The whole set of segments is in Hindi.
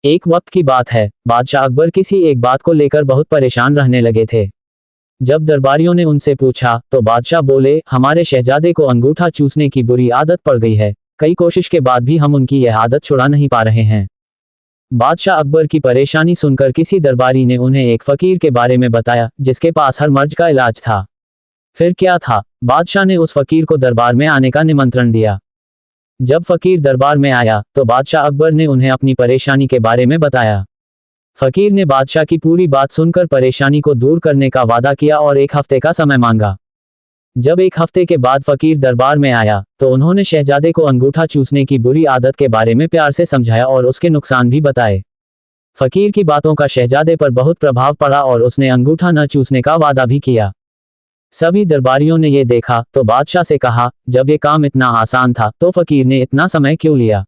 एक वक्त की बात है, बादशाह अकबर किसी एक बात को लेकर बहुत परेशान रहने लगे थे। जब दरबारियों ने उनसे पूछा तो बादशाह बोले, हमारे शहजादे को अंगूठा चूसने की बुरी आदत पड़ गई है। कई कोशिश के बाद भी हम उनकी यह आदत छुड़ा नहीं पा रहे हैं। बादशाह अकबर की परेशानी सुनकर किसी दरबारी ने उन्हें एक फकीर के बारे में बताया जिसके पास हर मर्ज का इलाज था। फिर क्या था, बादशाह ने उस फकीर को दरबार में आने का निमंत्रण दिया। जब फकीर दरबार में आया तो बादशाह अकबर ने उन्हें अपनी परेशानी के बारे में बताया। फकीर ने बादशाह की पूरी बात सुनकर परेशानी को दूर करने का वादा किया और 1 हफ्ते का समय मांगा। जब 1 हफ्ते के बाद फकीर दरबार में आया तो उन्होंने शहजादे को अंगूठा चूसने की बुरी आदत के बारे में प्यार से समझाया और उसके नुकसान भी बताए। फकीर की बातों का शहजादे पर बहुत प्रभाव पड़ा और उसने अंगूठा न चूसने का वादा भी किया। सभी दरबारियों ने ये देखा तो बादशाह से कहा, जब ये काम इतना आसान था तो फकीर ने इतना समय क्यों लिया?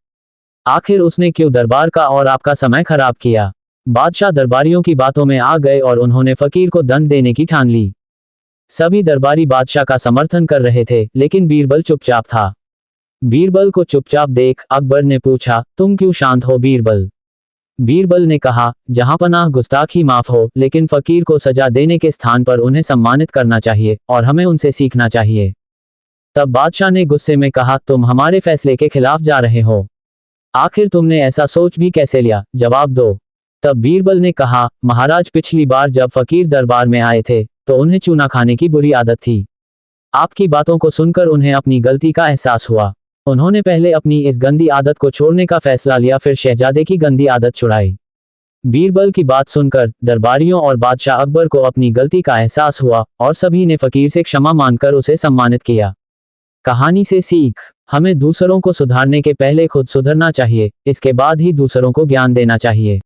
आखिर उसने क्यों दरबार का और आपका समय खराब किया? बादशाह दरबारियों की बातों में आ गए और उन्होंने फकीर को दंड देने की ठान ली। सभी दरबारी बादशाह का समर्थन कर रहे थे, लेकिन बीरबल चुपचाप था। बीरबल को चुपचाप देख अकबर ने पूछा, तुम क्यों शांत हो बीरबल? बीरबल ने कहा, जहांपनाह गुस्ताखी माफ हो, लेकिन फकीर को सजा देने के स्थान पर उन्हें सम्मानित करना चाहिए और हमें उनसे सीखना चाहिए। तब बादशाह ने गुस्से में कहा, तुम हमारे फैसले के खिलाफ जा रहे हो। आखिर तुमने ऐसा सोच भी कैसे लिया? जवाब दो। तब बीरबल ने कहा, महाराज, पिछली बार जब फकीर दरबार में आए थे तो उन्हें चूना खाने की बुरी आदत थी। आपकी बातों को सुनकर उन्हें अपनी गलती का एहसास हुआ। उन्होंने पहले अपनी इस गंदी आदत को छोड़ने का फैसला लिया, फिर शहजादे की गंदी आदत छुड़ाई। बीरबल की बात सुनकर दरबारियों और बादशाह अकबर को अपनी गलती का एहसास हुआ और सभी ने फकीर से क्षमा मांगकर उसे सम्मानित किया। कहानी से सीख, हमें दूसरों को सुधारने के पहले खुद सुधरना चाहिए, इसके बाद ही दूसरों को ज्ञान देना चाहिए।